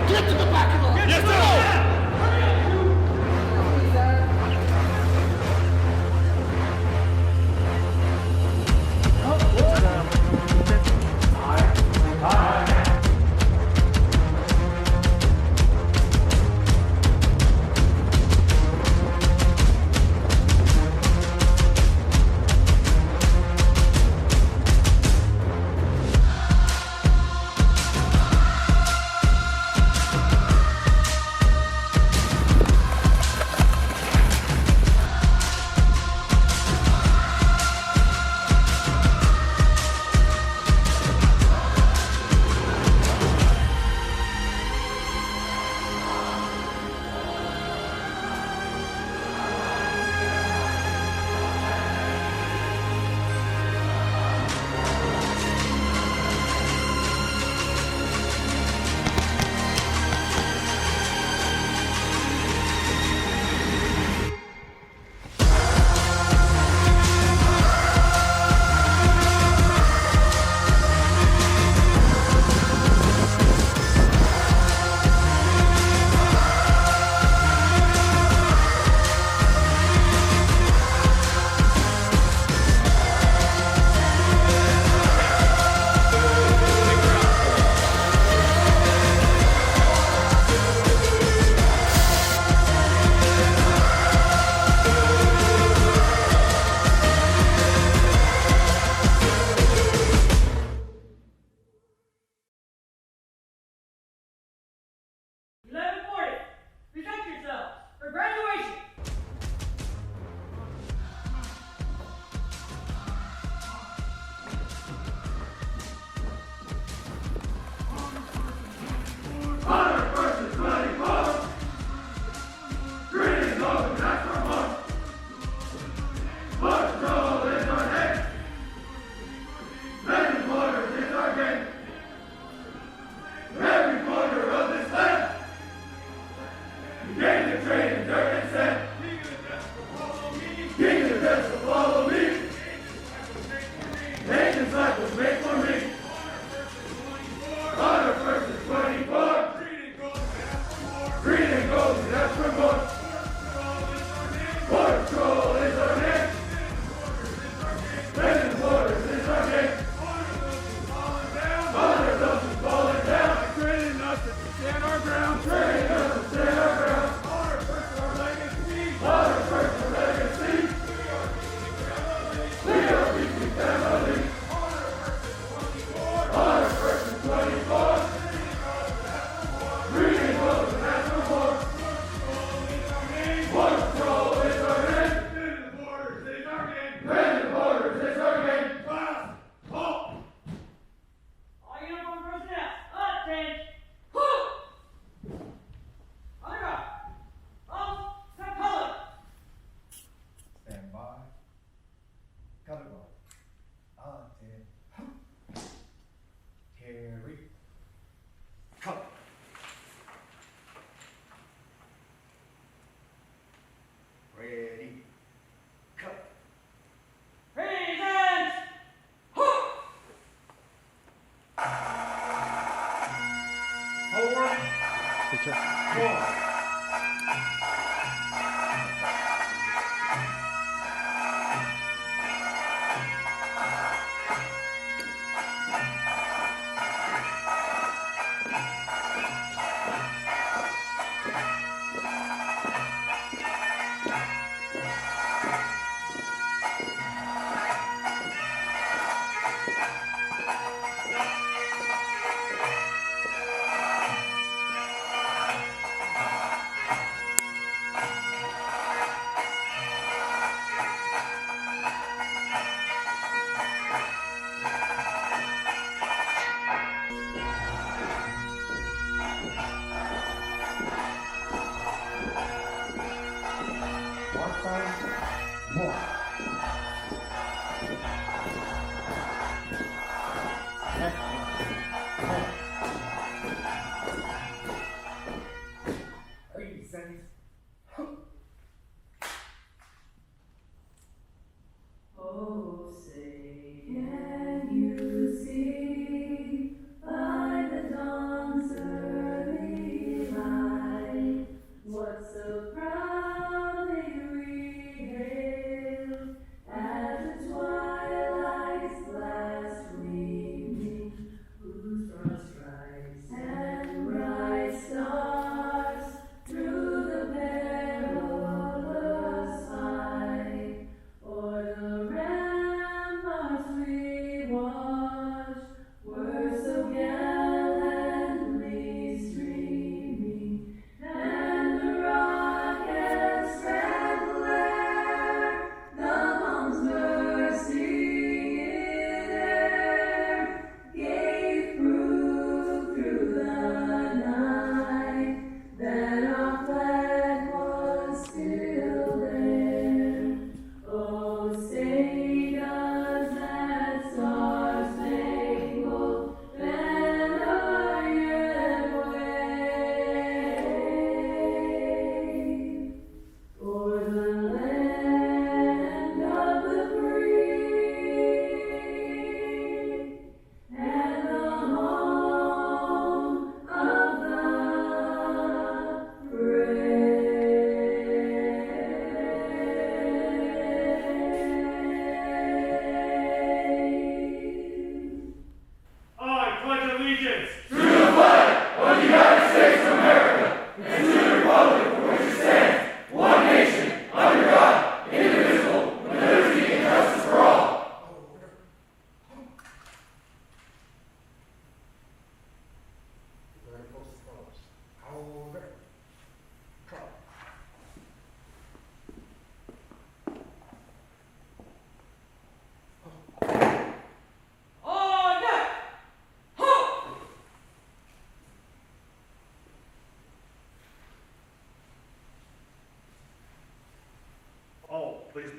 Get to the back of the line. Yes, sir.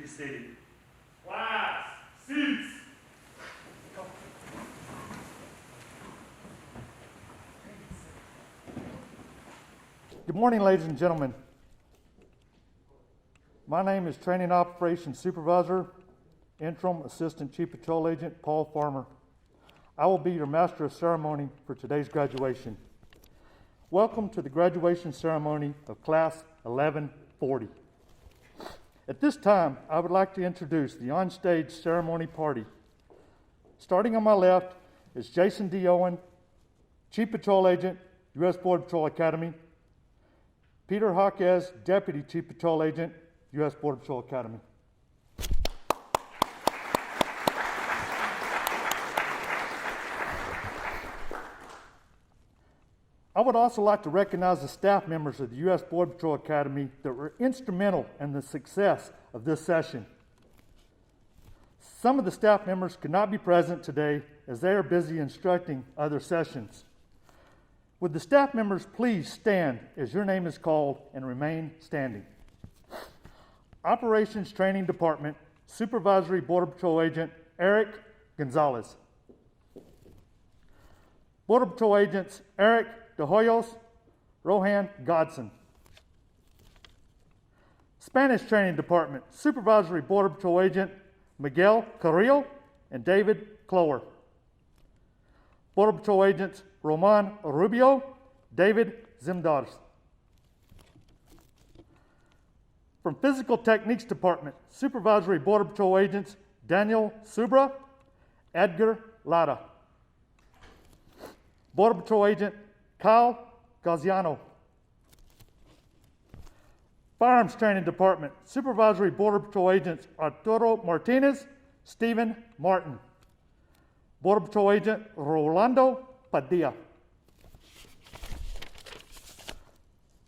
seated. Class, seats. Good morning, ladies and gentlemen. My name is Training Operations Supervisor, Interim Assistant Chief Patrol Agent Paul Farmer. I will be your Master of Ceremony for today's graduation. Welcome to the graduation ceremony of Class 1140. At this time, I would like to introduce the onstage ceremony party. Starting on my left is Jason D. Owen, Chief Patrol Agent, U.S. Border Patrol Academy. Peter Jaquez, Deputy Chief Patrol Agent, U.S. Border Patrol Academy. I would also like to recognize the staff members of the U.S. Border Patrol Academy that were instrumental in the success of this session. Some of the staff members could not be present today as they are busy instructing other sessions. Would the staff members please stand as your name is called and remain standing? Operations Training Department, Supervisory Border Patrol Agent Eric Gonzalez. Border Patrol Agents Eric De Hoyos, Rohan Godson. Spanish Training Department, Supervisory Border Patrol Agent Miguel Carrillo and David Clower. Border Patrol Agents Roman Rubio, David Zimdars. From Physical Techniques Department, Supervisory Border Patrol Agents Daniel Subra, Edgar Lara. Border Patrol Agent Kyle Gaziano. Firearms Training Department, Supervisory Border Patrol Agents Arturo Martinez, Stephen Martin. Border Patrol Agent Rolando Padilla.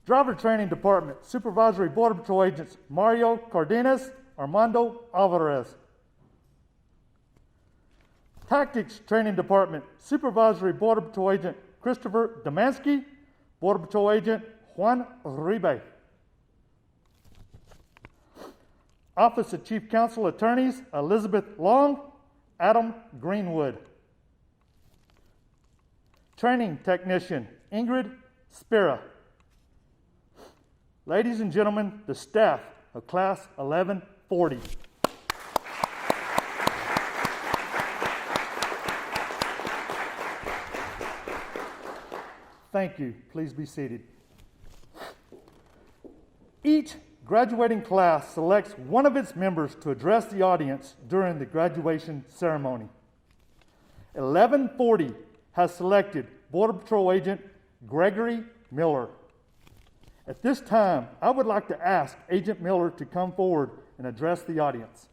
Driver Training Department, Supervisory Border Patrol Agents Mario Cardenas, Armando Alvarez. Tactics Training Department, Supervisory Border Patrol Agent Christopher Damansky, Border Patrol Agent Juan Uribe. Office of Chief Counsel Attorneys Elizabeth Long, Adam Greenwood. Training Technician Ingrid Spira. Ladies and gentlemen, the staff of Class 1140. Thank you. Please be seated. Each graduating class selects one of its members to address the audience during the graduation ceremony. 1140 has selected Border Patrol Agent Gregory Miller. At this time, I would like to ask Agent Miller to come forward and address the audience.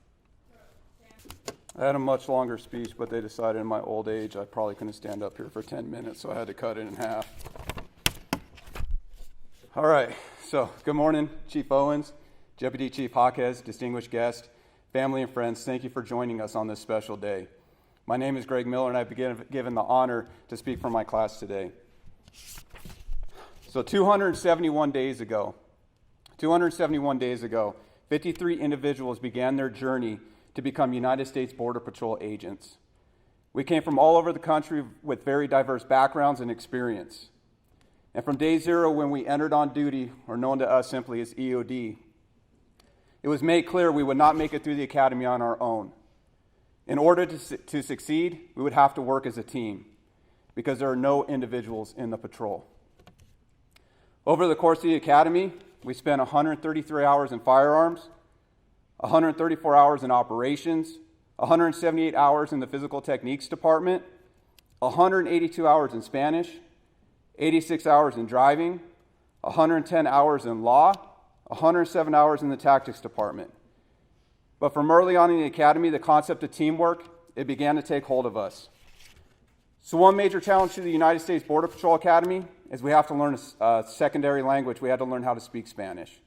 I had a much longer speech, but they decided in my old age I probably couldn't stand up here for 10 minutes, so I had to cut it in half. All right, so good morning, Chief Owens, Deputy Chief Jaquez, distinguished guests, family and friends. Thank you for joining us on this special day. My name is Greg Miller, and I've been given the honor to speak for my class today. So 271 days ago, 53 individuals began their journey to become United States Border Patrol agents. We came from all over the country with very diverse backgrounds and experience. And from day zero, when we entered on duty, or known to us simply as EOD, it was made clear we would not make it through the academy on our own. In order to succeed, we would have to work as a team, because there are no individuals in the patrol. Over the course of the academy, we spent 133 hours in firearms, 134 hours in operations, 178 hours in the Physical Techniques Department, 182 hours in Spanish, 86 hours in driving, 110 hours in law, 107 hours in the Tactics Department. But from early on in the academy, the concept of teamwork, it began to take hold of us. So one major challenge to the United States Border Patrol Academy is we have to learn a secondary language. We had to learn how to speak Spanish.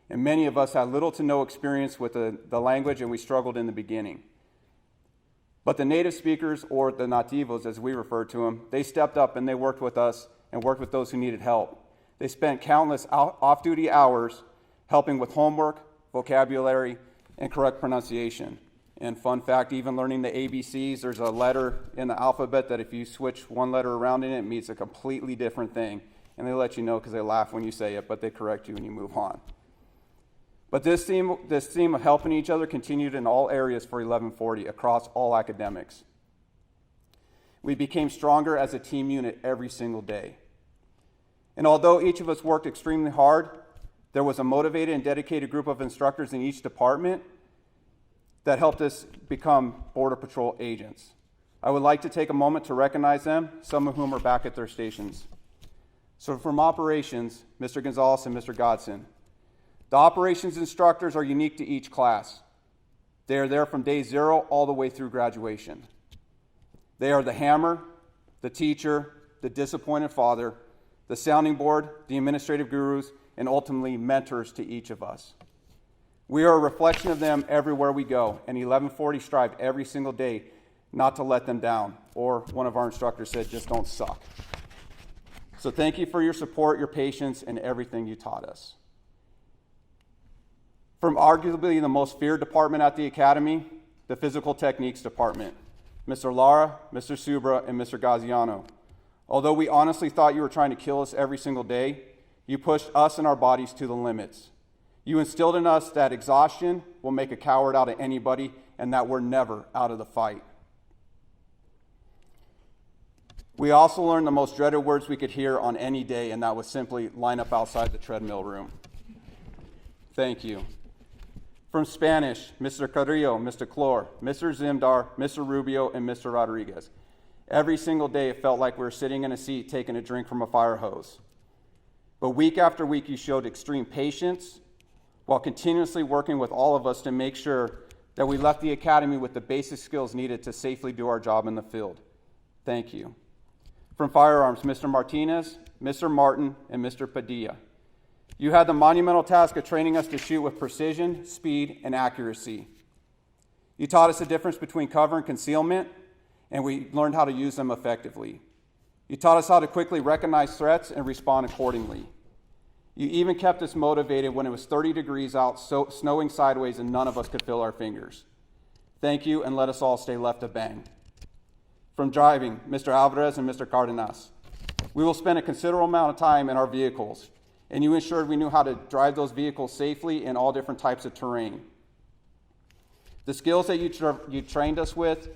And many of us had little to no experience with the language, and we struggled in the beginning. But the native speakers, or the nativos as we refer to them, they stepped up and they worked with us and worked with those who needed help. They spent countless off-duty hours helping with homework, vocabulary, and correct pronunciation. And fun fact, even learning the ABCs, there's a letter in the alphabet that if you switch one letter around in it, it means a completely different thing. And they let you know because they laugh when you say it, but they correct you when you move on. But this theme of helping each other continued in all areas for 1140 across all academics. We became stronger as a team unit every single day. And although each of us worked extremely hard, there was a motivated and dedicated group of instructors in each department that helped us become Border Patrol agents. I would like to take a moment to recognize them, some of whom are back at their stations. So from operations, Mr. Gonzalez and Mr. Godson. The operations instructors are unique to each class. They are there from day 0 all the way through graduation. They are the hammer, the teacher, the disappointed father, the sounding board, the administrative gurus, and ultimately mentors to each of us. We are a reflection of them everywhere we go, and 1140 strived every single day not to let them down, or one of our instructors said, just don't suck. So thank you for your support, your patience, and everything you taught us. From arguably the most feared department at the Academy, the Physical Techniques Department, Mr. Lara, Mr. Subra, and Mr. Gaziano. Although we honestly thought you were trying to kill us every single day, you pushed us and our bodies to the limits. You instilled in us that exhaustion will make a coward out of anybody and that we're never out of the fight. We also learned the most dreaded words we could hear on any day, and that was simply line up outside the treadmill room. Thank you. From Spanish, Mr. Carrillo, Mr. Clor, Mr. Zimdar, Mr. Rubio, and Mr. Rodriguez. Every single day it felt like we were sitting in a seat taking a drink from a fire hose. But week after week you showed extreme patience while continuously working with all of us to make sure that we left the academy with the basic skills needed to safely do our job in the field. Thank you. From firearms, Mr. Martinez, Mr. Martin, and Mr. Padilla. You had the monumental task of training us to shoot with precision, speed, and accuracy. You taught us the difference between cover and concealment, and we learned how to use them effectively. You taught us how to quickly recognize threats and respond accordingly. You even kept us motivated when it was 30 degrees out, snowing sideways, and none of us could feel our fingers. Thank you, and let us all stay left of bang. From driving, Mr. Alvarez and Mr. Cardenas. We will spend a considerable amount of time in our vehicles, and you ensured we knew how to drive those vehicles safely in all different types of terrain. The skills that you trained us with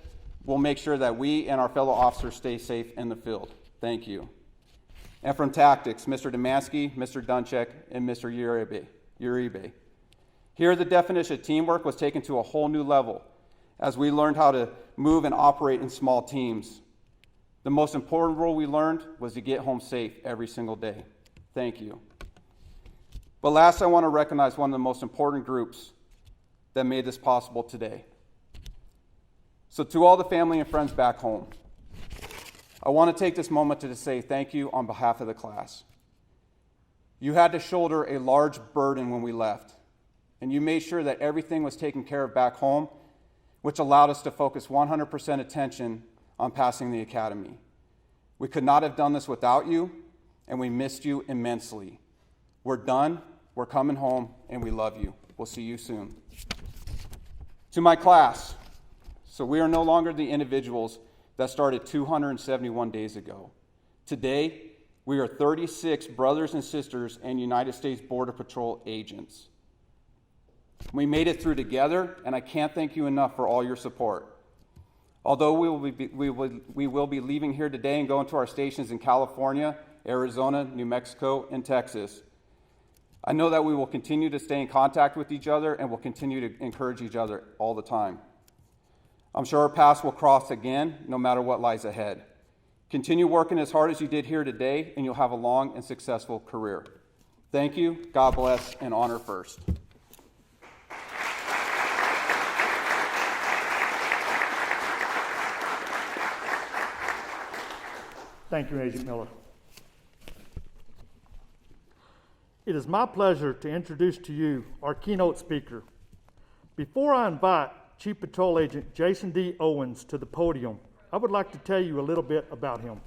will make sure that we and our fellow officers stay safe in the field. Thank you. And from tactics, Mr. Demansky, Mr. Dunchek, and Mr. Uribe. Here the definition of teamwork was taken to a whole new level as we learned how to move and operate in small teams. The most important rule we learned was to get home safe every single day. Thank you. But last, I want to recognize one of the most important groups that made this possible today. So to all the family and friends back home, I want to take this moment to say thank you on behalf of the class. You had to shoulder a large burden when we left, and you made sure that everything was taken care of back home, which allowed us to focus 100% attention on passing the academy. We could not have done this without you, and we missed you immensely. We're done, we're coming home, and we love you. We'll see you soon. To my class, so we are no longer the individuals that started 271 days ago. Today, we are 36 brothers and sisters and United States Border Patrol agents. We made it through together, and I can't thank you enough for all your support. Although we will be leaving here today and going to our stations in California, Arizona, New Mexico, and Texas, I know that we will continue to stay in contact with each other and will continue to encourage each other all the time. I'm sure our paths will cross again, no matter what lies ahead. Continue working as hard as you did here today, and you'll have a long and successful career. Thank you, God bless, and honor first. Thank you, Agent Miller. It is my pleasure to introduce to you our keynote speaker. Before I invite Chief Patrol Agent Jason D. Owens to the podium, I would like to tell you a little bit about him.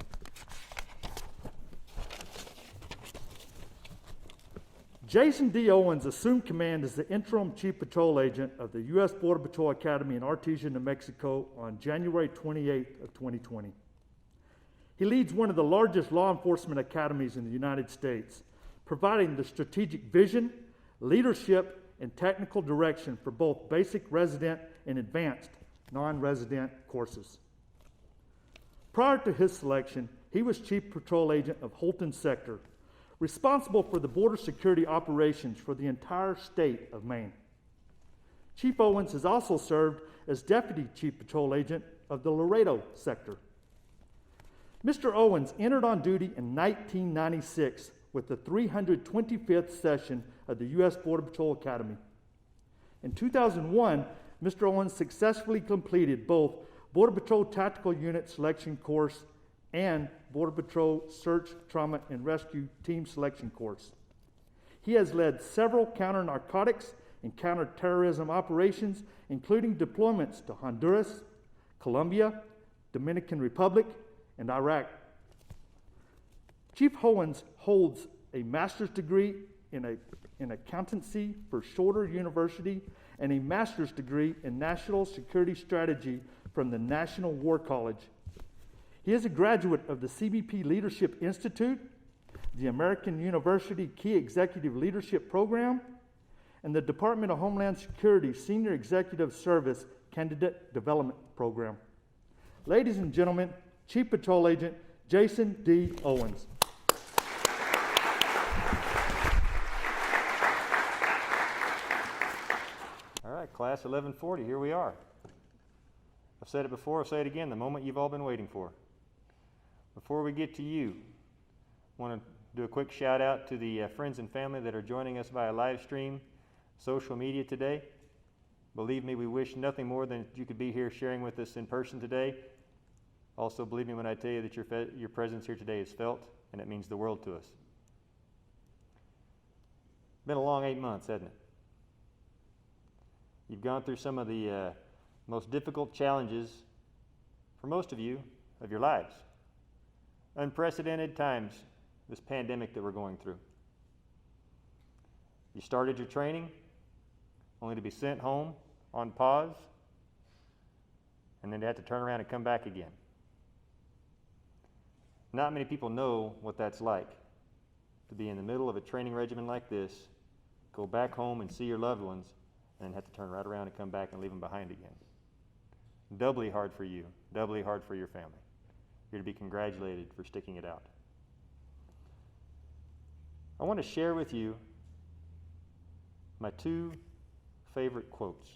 Jason D. Owens assumed command as the interim Chief Patrol Agent of the U.S. Border Patrol Academy in Artesia, New Mexico on January 28 of 2020. He leads one of the largest law enforcement academies in the United States, providing the strategic vision, leadership, and technical direction for both basic resident and advanced non-resident courses. Prior to his selection, he was Chief Patrol Agent of Holton Sector, responsible for the border security operations for the entire state of Maine. Chief Owens has also served as Deputy Chief Patrol Agent of the Laredo Sector. Mr. Owens entered on duty in 1996 with the 325th session of the U.S. Border Patrol Academy. In 2001, Mr. Owens successfully completed both Border Patrol Tactical Unit Selection Course and Border Patrol Search, Trauma, and Rescue Team Selection Course. He has led several counter-narcotics and counter-terrorism operations, including deployments to Honduras, Colombia, Dominican Republic, and Iraq. Chief Owens holds a master's degree in accountancy for Shorter University and a master's degree in national security strategy from the National War College. He is a graduate of the CBP Leadership Institute, the American University Key Executive Leadership Program, and the Department of Homeland Security Senior Executive Service Candidate Development Program. Ladies and gentlemen, Chief Patrol Agent Jason D. Owens. All right, class 1140, here we are. I've said it before, I'll say it again, the moment you've all been waiting for. Before we get to you, I want to do a quick shout out to the friends and family that are joining us via live stream, social media today. Believe me, we wish nothing more than you could be here sharing with us in person today. Also, believe me when I tell you that your presence here today is felt, and it means the world to us. Been a long 8 months, hasn't it? You've gone through some of the most difficult challenges, for most of you, of your lives. Unprecedented times, this pandemic that we're going through. You started your training, only to be sent home on pause, and then to have to turn around and come back again. Not many people know what that's like, to be in the middle of a training regimen like this, go back home and see your loved ones, and then have to turn right around and come back and leave them behind again. Doubly hard for you, doubly hard for your family. You're to be congratulated for sticking it out. I want to share with you my two favorite quotes.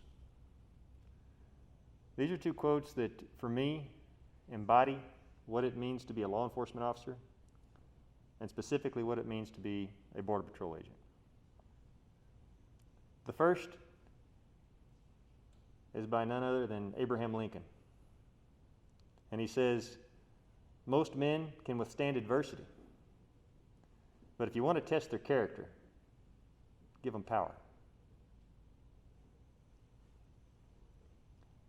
These are two quotes that, for me, embody what it means to be a law enforcement officer, and specifically what it means to be a Border Patrol agent. The first is by none other than Abraham Lincoln. And he says, "Most men can withstand adversity, but if you want to test their character, give them power."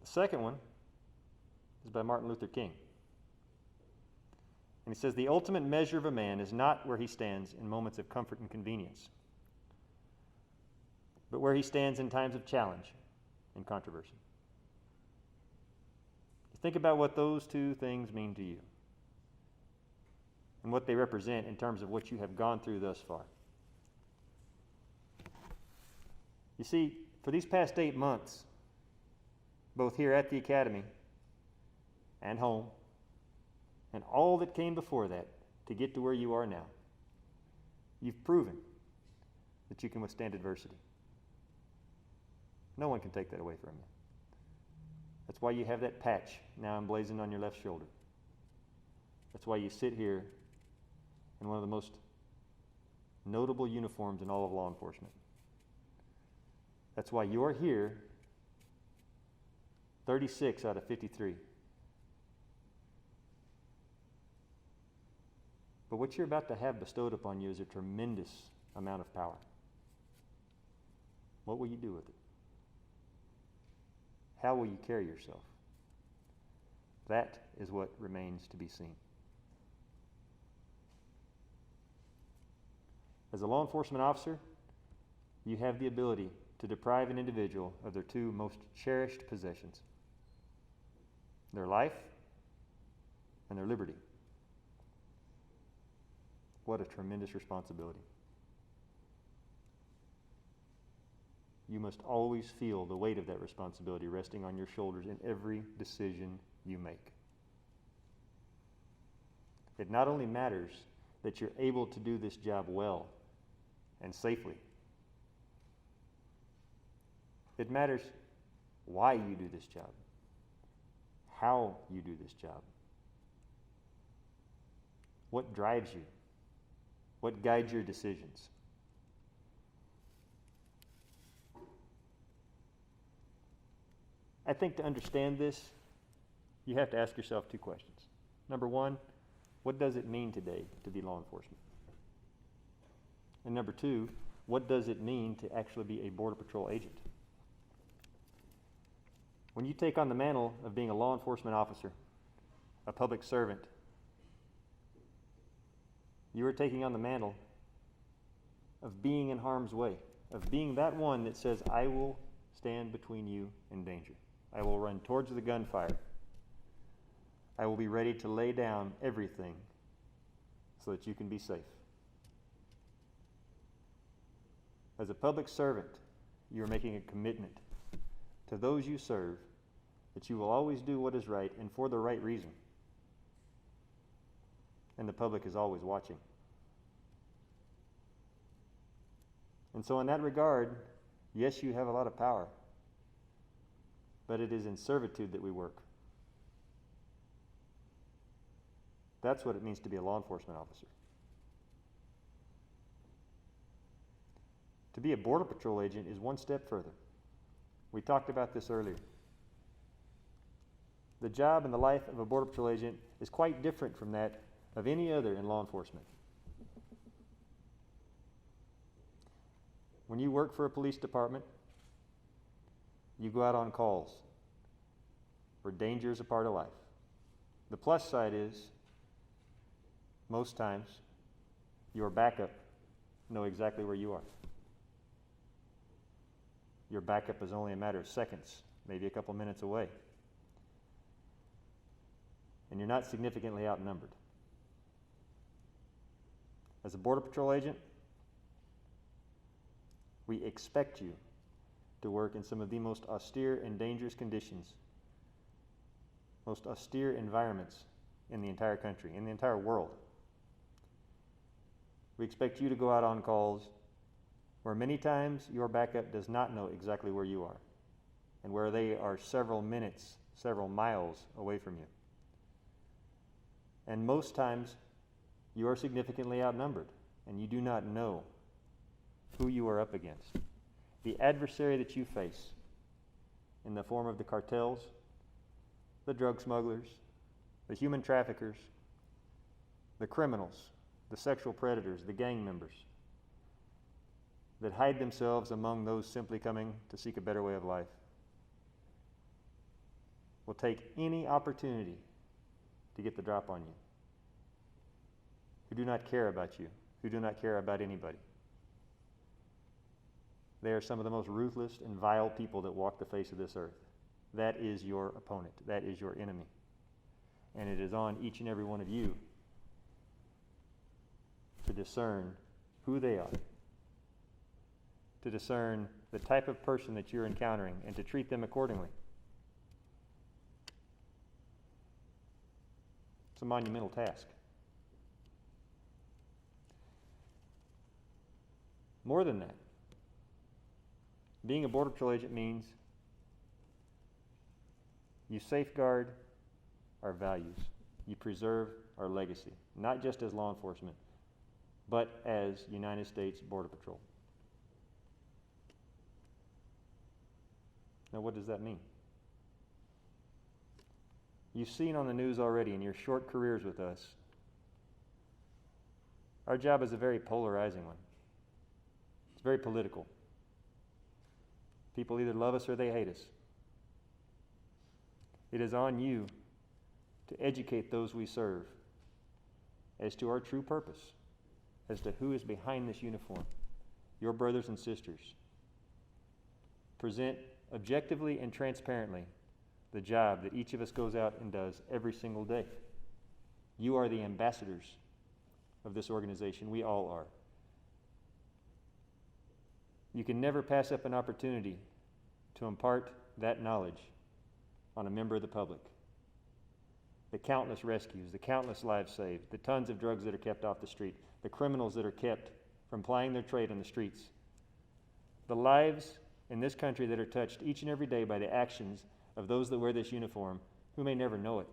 The second one is by Martin Luther King. And he says, "The ultimate measure of a man is not where he stands in moments of comfort and convenience, but where he stands in times of challenge and controversy." Think about what those two things mean to you and what they represent in terms of what you have gone through thus far. You see, for these past 8 months, both here at the Academy and home, and all that came before that to get to where you are now, you've proven that you can withstand adversity. No one can take that away from you. That's why you have that patch now emblazoned on your left shoulder. That's why you sit here in one of the most notable uniforms in all of law enforcement. That's why you're here 36 out of 53. But what you're about to have bestowed upon you is a tremendous amount of power. What will you do with it? How will you carry yourself? That is what remains to be seen. As a law enforcement officer, you have the ability to deprive an individual of their two most cherished possessions, their life and their liberty. What a tremendous responsibility. You must always feel the weight of that responsibility resting on your shoulders in every decision you make. It not only matters that you're able to do this job well and safely, it matters why you do this job, how you do this job, what drives you, what guides your decisions. I think to understand this, you have to ask yourself two questions. Number one, what does it mean today to be law enforcement? And number two, what does it mean to actually be a Border Patrol agent? When you take on the mantle of being a law enforcement officer, a public servant, you are taking on the mantle of being in harm's way, of being that one that says, I will stand between you and danger. I will run towards the gunfire. I will be ready to lay down everything so that you can be safe. As a public servant, you are making a commitment to those you serve that you will always do what is right and for the right reason. And the public is always watching. And so in that regard, yes, you have a lot of power, but it is in servitude that we work. That's what it means to be a law enforcement officer. To be a Border Patrol agent is one step further. We talked about this earlier. The job and the life of a Border Patrol agent is quite different from that of any other in law enforcement. When you work for a police department, you go out on calls where danger is a part of life. The plus side is, most times, your backup know exactly where you are. Your backup is only a matter of seconds, maybe a couple minutes away. And you're not significantly outnumbered. As a Border Patrol agent, we expect you to work in some of the most austere and dangerous conditions, most austere environments in the entire country, in the entire world. We expect you to go out on calls where many times your backup does not know exactly where you are and where they are several minutes, several miles away from you. And most times you are significantly outnumbered and you do not know who you are up against. The adversary that you face in the form of the cartels, the drug smugglers, the human traffickers, the criminals, the sexual predators, the gang members that hide themselves among those simply coming to seek a better way of life, will take any opportunity to get the drop on you, who do not care about you, who do not care about anybody. They are some of the most ruthless and vile people that walk the face of this earth. That is your opponent. That is your enemy. And it is on each and every one of you to discern who they are, to discern the type of person that you're encountering, and to treat them accordingly. It's a monumental task. More than that, being a Border Patrol agent means you safeguard our values. You preserve our legacy, not just as law enforcement, but as United States Border Patrol. Now, what does that mean? You've seen on the news already in your short careers with us, our job is a very polarizing one. It's very political. People either love us or they hate us. It is on you to educate those we serve as to our true purpose, as to who is behind this uniform, your brothers and sisters. Present objectively and transparently the job that each of us goes out and does every single day. You are the ambassadors of this organization. We all are. You can never pass up an opportunity to impart that knowledge on a member of the public. The countless rescues, the countless lives saved, the tons of drugs that are kept off the street, the criminals that are kept from plying their trade on the streets, the lives in this country that are touched each and every day by the actions of those that wear this uniform who may never know it.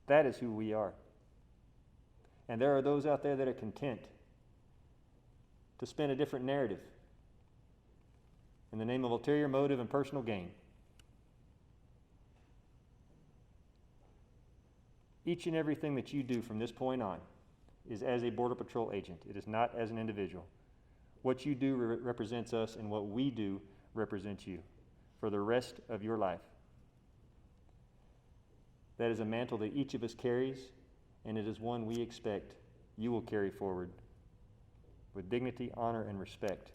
That is who we are. And there are those out there that are content to spin a different narrative in the name of ulterior motive and personal gain. Each and everything that you do from this point on is as a Border Patrol agent. It is not as an individual. What you do represents us, and what we do represents you for the rest of your life. That is a mantle that each of us carries, and it is one we expect you will carry forward with dignity, honor, and respect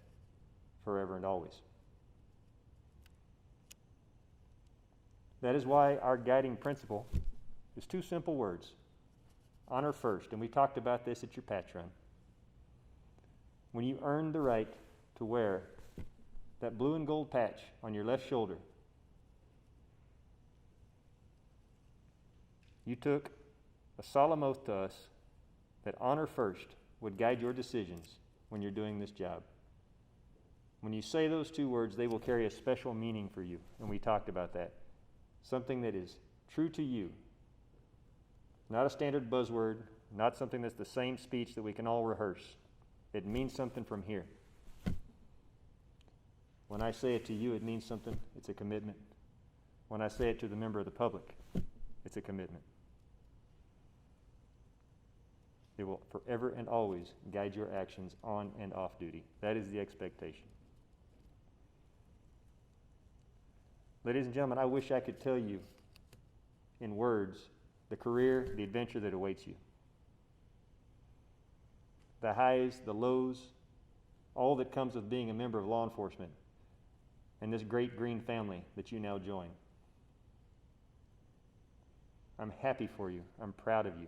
forever and always. That is why our guiding principle is two simple words: honor first. And we talked about this at your patch run. When you earned the right to wear that blue and gold patch on your left shoulder, you took a solemn oath to us that honor first would guide your decisions when you're doing this job. When you say those two words, they will carry a special meaning for you, and we talked about that. Something that is true to you, not a standard buzzword, not something that's the same speech that we can all rehearse. It means something from here. When I say it to you, it means something. It's a commitment. When I say it to the member of the public, it's a commitment. It will forever and always guide your actions on and off duty. That is the expectation. Ladies and gentlemen, I wish I could tell you in words the career, the adventure that awaits you. The highs, the lows, all that comes with being a member of law enforcement and this great green family that you now join. I'm happy for you. I'm proud of you.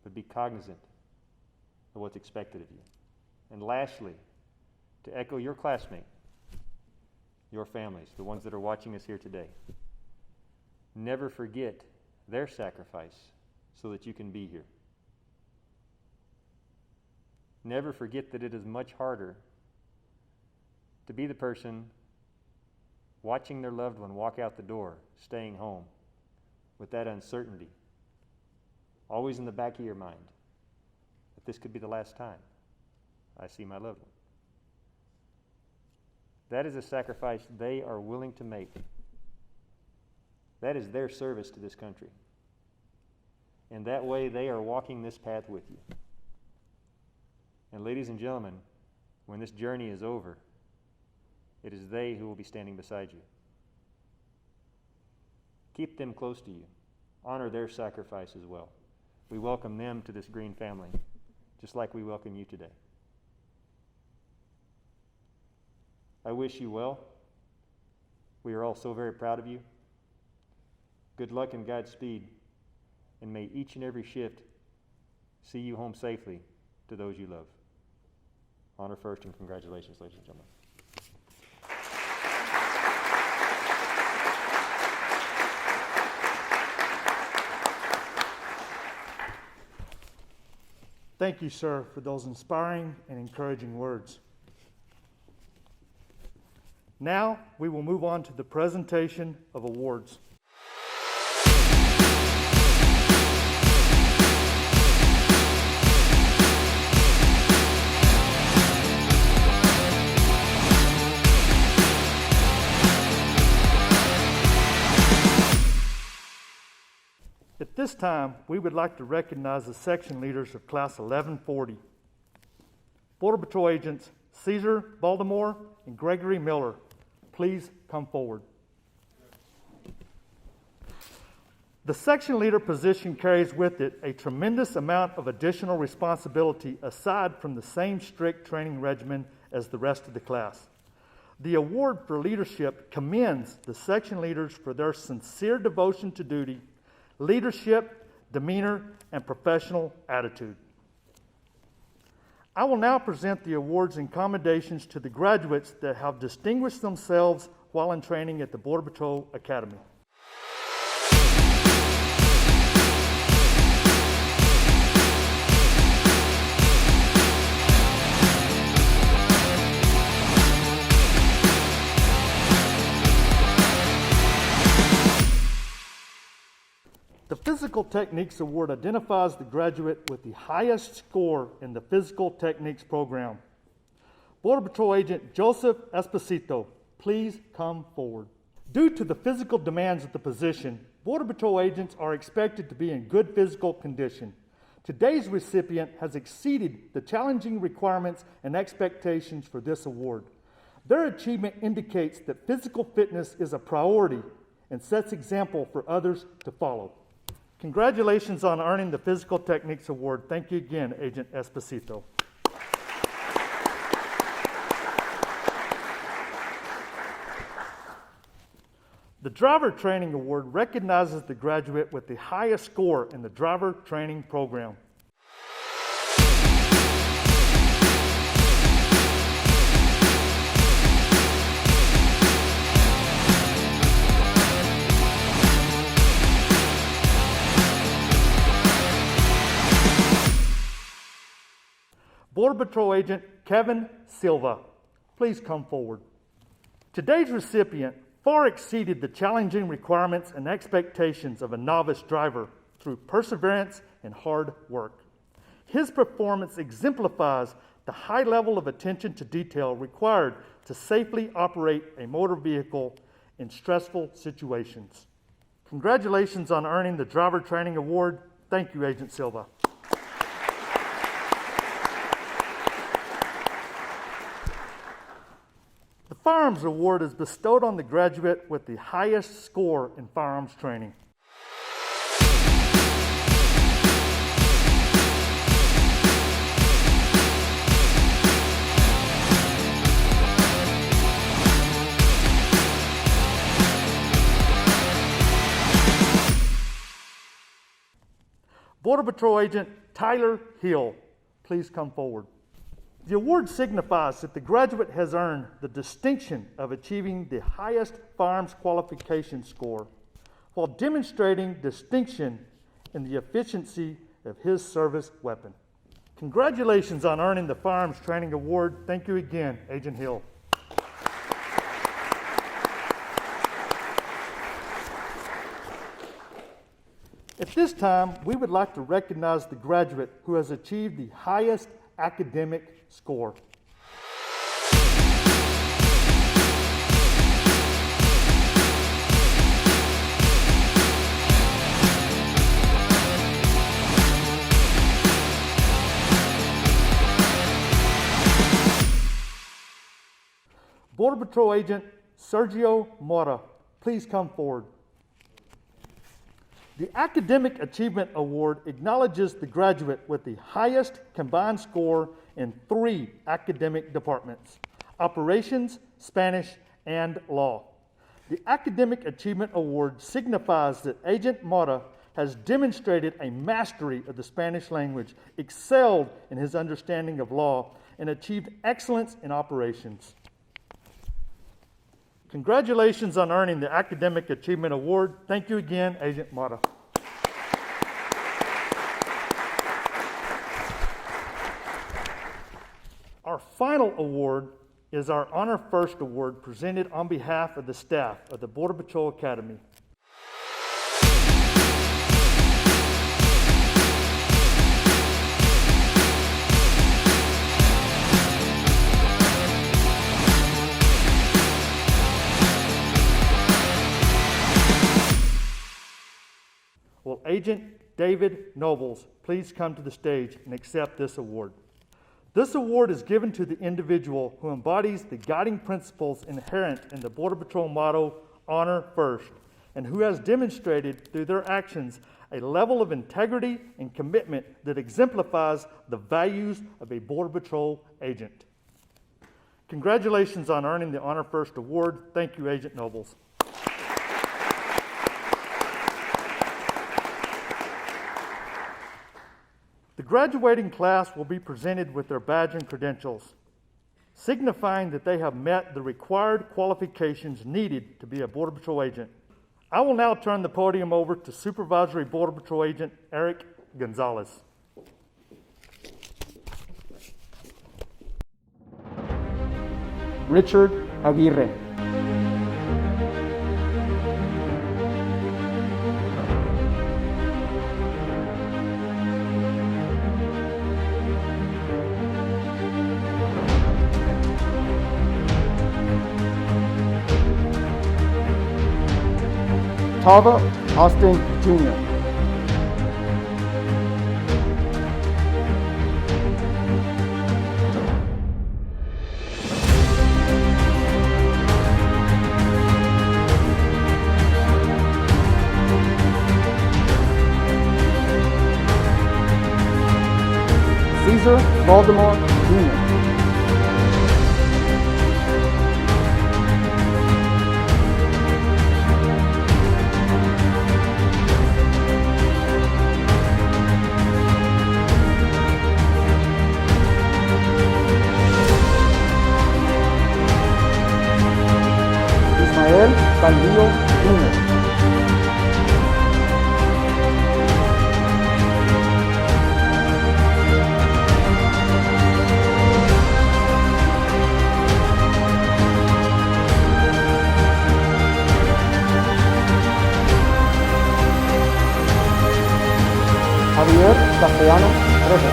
But be cognizant of what's expected of you. And lastly, to echo your classmate, your families, the ones that are watching us here today, never forget their sacrifice so that you can be here. Never forget that it is much harder to be the person watching their loved one walk out the door, staying home, with that uncertainty, always in the back of your mind, that this could be the last time I see my loved one. That is a sacrifice they are willing to make. That is their service to this country. And that way they are walking this path with you. And ladies and gentlemen, when this journey is over, it is they who will be standing beside you. Keep them close to you. Honor their sacrifice as well. We welcome them to this green family, just like we welcome you today. I wish you well. We are all so very proud of you. Good luck and Godspeed, and may each and every shift see you home safely to those you love. Honor first, and congratulations, ladies and gentlemen. Thank you, sir, for those inspiring and encouraging words. Now, we will move on to the presentation of awards. At this time, we would like to recognize the section leaders of Class 1140. Border Patrol Agents Caesar Baltimore and Gregory Miller, please come forward. The section leader position carries with it a tremendous amount of additional responsibility aside from the same strict training regimen as the rest of the class. The award for leadership commends the section leaders for their sincere devotion to duty, leadership, demeanor, and professional attitude. I will now present the awards and commendations to the graduates that have distinguished themselves while in training at the Border Patrol Academy. The Physical Techniques Award identifies the graduate with the highest score in the Physical Techniques program. Border Patrol Agent Joseph Esposito, please come forward. Due to the physical demands of the position, Border Patrol agents are expected to be in good physical condition. Today's recipient has exceeded the challenging requirements and expectations for this award. Their achievement indicates that physical fitness is a priority and sets example for others to follow. Congratulations on earning the Physical Techniques Award. Thank you again, Agent Esposito. The Driver Training Award recognizes the graduate with the highest score in the driver training program. Border Patrol Agent Kevin Silva, please come forward. Today's recipient far exceeded the challenging requirements and expectations of a novice driver through perseverance and hard work. His performance exemplifies the high level of attention to detail required to safely operate a motor vehicle in stressful situations. Congratulations on earning the Driver Training Award. Thank you, Agent Silva. The Firearms Award is bestowed on the graduate with the highest score in firearms training. Border Patrol Agent Tyler Hill, please come forward. The award signifies that the graduate has earned the distinction of achieving the highest firearms qualification score while demonstrating distinction in the efficiency of his service weapon. Congratulations on earning the Firearms Training Award. Thank you again, Agent Hill. At this time, we would like to recognize the graduate who has achieved the highest academic score. Border Patrol Agent Sergio Mora, please come forward. The Academic Achievement Award acknowledges the graduate with the highest combined score in 3 academic departments: operations, Spanish, and law. The Academic Achievement Award signifies that Agent Mora has demonstrated a mastery of the Spanish language, excelled in his understanding of law, and achieved excellence in operations. Congratulations on earning the Academic Achievement Award. Thank you again, Agent Mora. Our final award is our Honor First Award presented on behalf of the staff of the Border Patrol Academy. Will Agent David Nobles please come to the stage and accept this award? This award is given to the individual who embodies the guiding principles inherent in the Border Patrol motto, Honor First, and who has demonstrated through their actions a level of integrity and commitment that exemplifies the values of a Border Patrol agent. Congratulations on earning the Honor First Award. Thank you, Agent Nobles. The graduating class will be presented with their badge and credentials, signifying that they have met the required qualifications needed to be a Border Patrol agent. I will now turn the podium over to Supervisory Border Patrol Agent Eric Gonzalez. Richard Aguirre. Tava Austin Jr. Caesar Baltimore Jr. Ismael Caldillo Jr. Javier Castellano Trejo.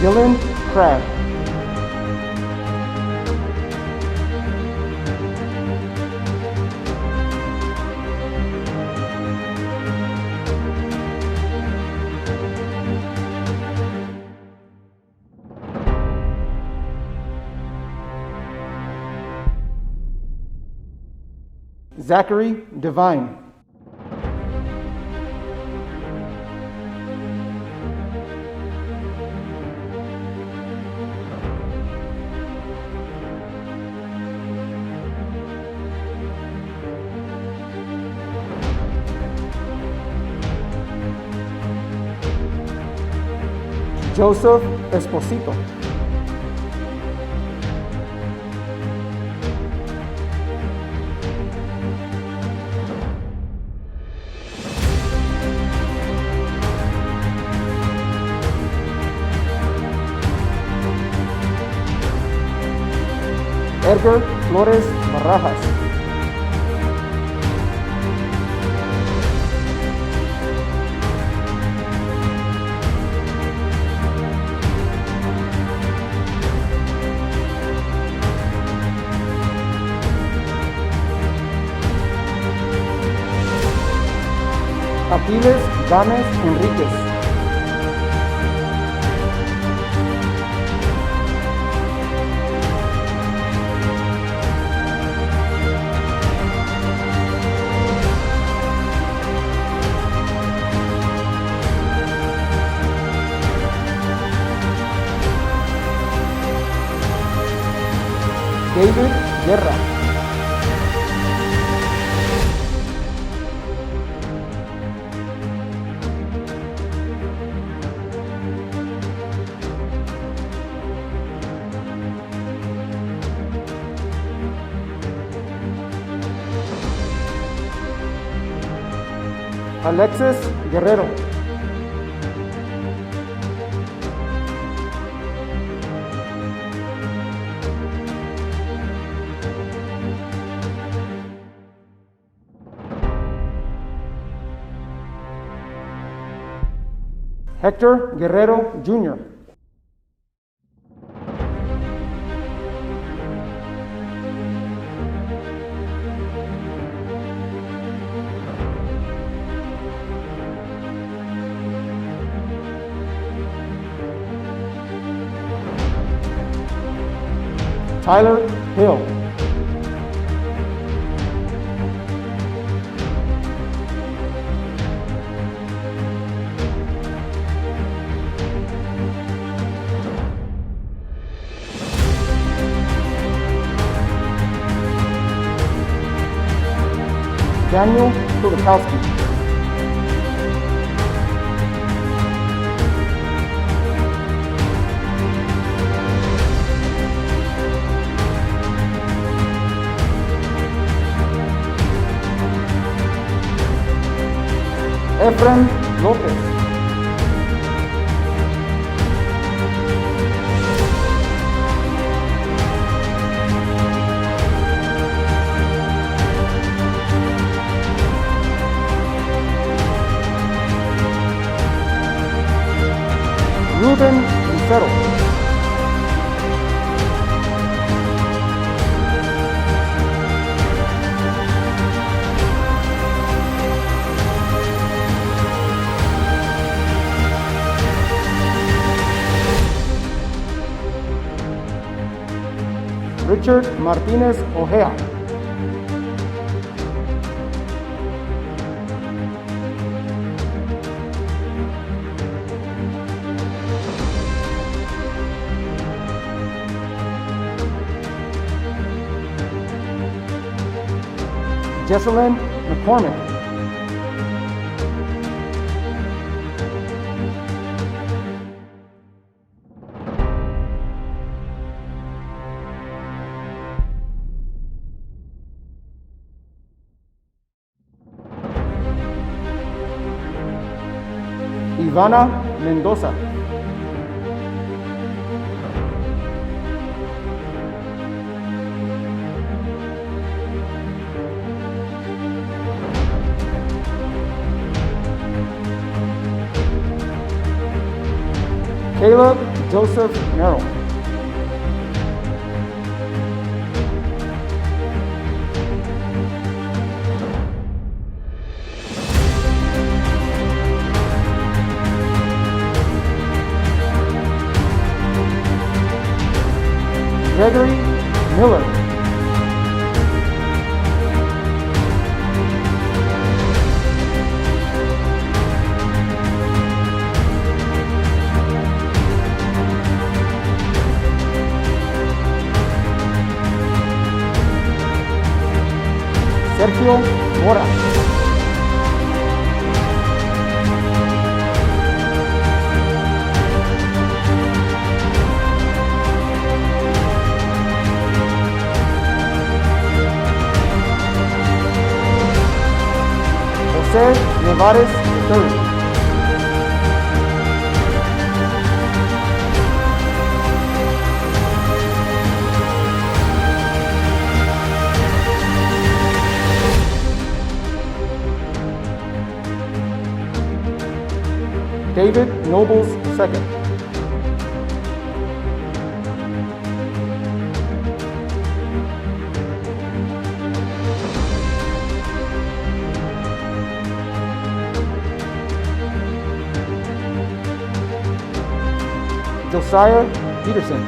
Dylan Craig. Zachary Devine. Joseph Esposito. Edgar Flores Barajas. Aquiles Gámez Enríquez. David Guerra. Alexis Guerrero. Hector Guerrero Jr. Tyler Hill. Daniel Kulikowski. Efrain Lopez. Ruben Lucero. Richard Martinez Ojea. Jesselyn McCormick. Ivana Mendoza. Caleb Joseph Merrill. Gregory Miller. Sergio Mora. Jose Nevares III. David Nobles II. Josiah Peterson.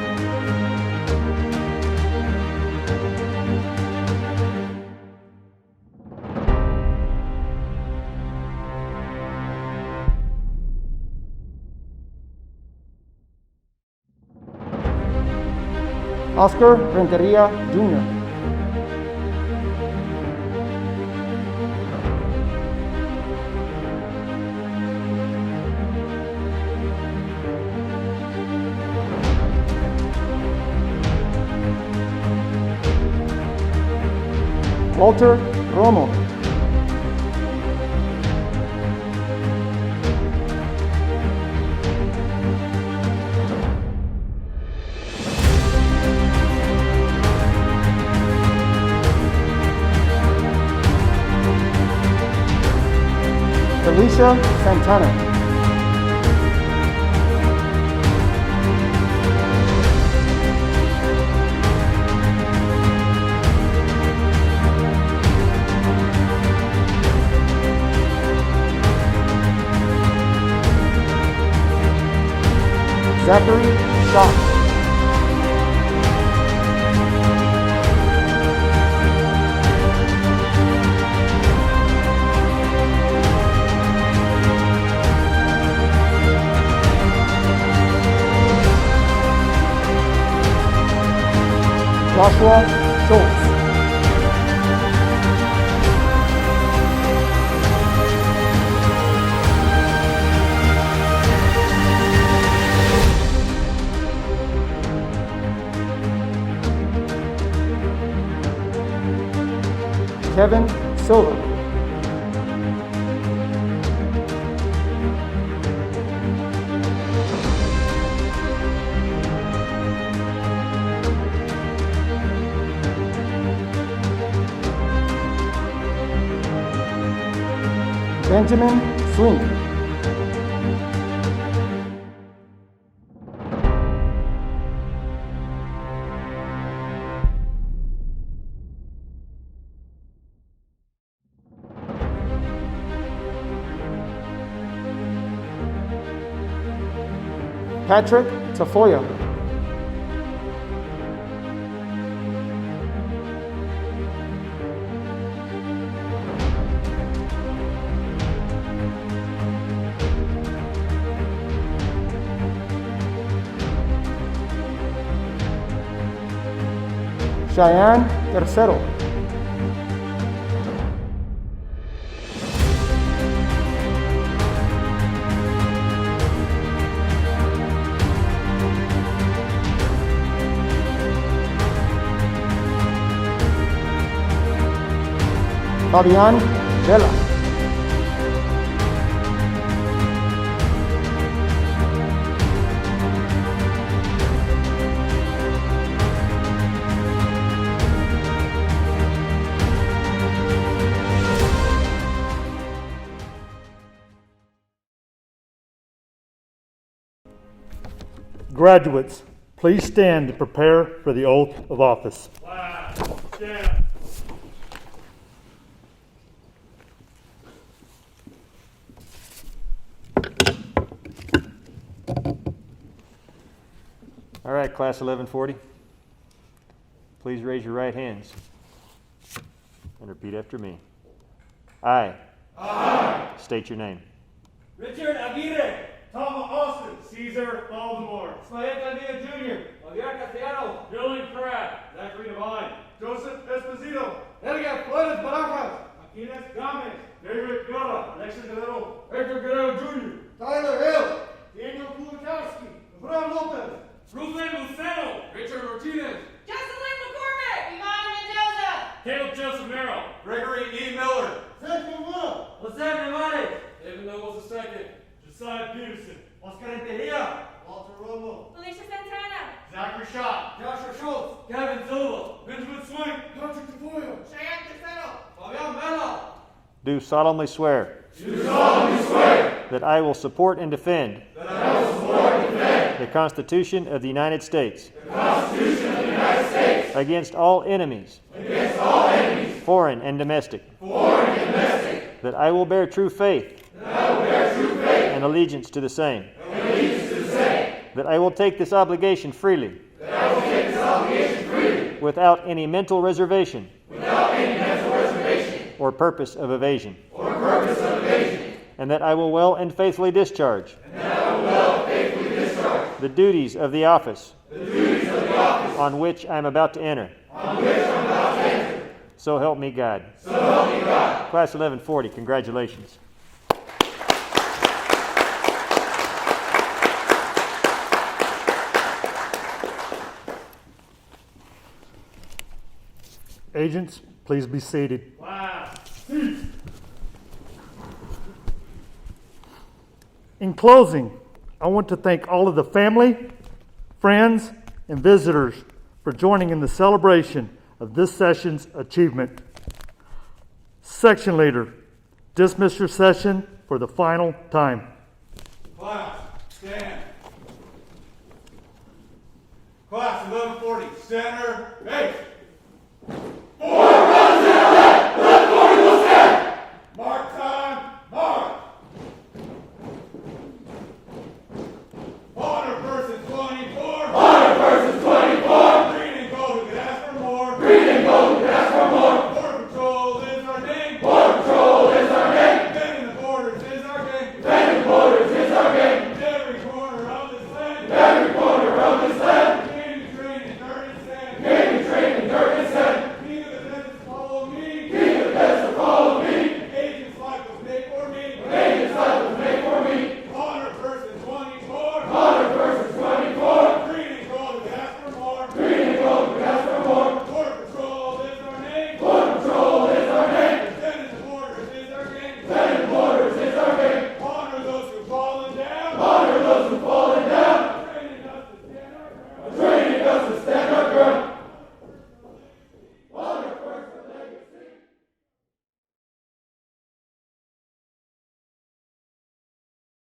Oscar Renteria Jr. Walter Romo. Felicia Santana. Zachary Shaw. Joshua Schultz. Kevin Silva. Benjamin Swing. Patrick Tafoya. Cheyenne Tercero. Fabian Vela. Graduates, please stand to prepare for the oath of office. Class, stand. All right, class 1140. Please raise your right hands and repeat after me. I. State your name. Richard Aguirre. Thomas Austin, Caesar Baltimore. Ismael Caldillo Jr. Javier Castellanos. Dylan Pratt. Zachary Devine. Joseph Esposito. Edgar Flores Barajas. Aquines Gomez. David Guerra. Alexis Guerrero. Hector Guerrero Jr. Tyler Hill. Daniel Kulikowski. Abraham Lopez. Ruben Lucero. Richard Martinez. Jocelyn McCormick. Ivana Mendoza. Caleb Joseph Merrill. Gregory E. Miller. Sergio Will. Jose Nevares. David Nobles II. Josiah Peterson. Oscar Renteria. Walter Romo. Alicia Santana. Zachary Schott. Joshua Schultz. Kevin Silva. Benjamin Swing. Patrick Tafoya. Cheyenne Tercero. Fabian Vela. Do solemnly swear Do solemnly swear that I will support and defend that I will support and defend the Constitution of the United States the Constitution of the United States against all enemies, against all enemies, foreign and domestic, foreign and domestic, that I will bear true faith that I will bear true faith and allegiance to the same, and allegiance to the same, that I will take this obligation freely that I will take this obligation freely without any mental reservation without any mental reservation or purpose of evasion, or purpose of evasion, and that I will well and faithfully discharge and that I will well and faithfully discharge the duties of the office the duties of the office on which I am about to enter. on which I am about to enter. So help me God. So help me God. Class 1140, congratulations. Agents, please be seated. Class, seats. In closing, I want to thank all of the family, friends, and visitors for joining in the celebration of this session's achievement. Section leader, dismiss your session for the final time. Class, stand. Class 1140, center, base. Mark time, mark. Honor person 24. Honor person 24. Green and gold who can ask for more. Green and gold who can ask for more.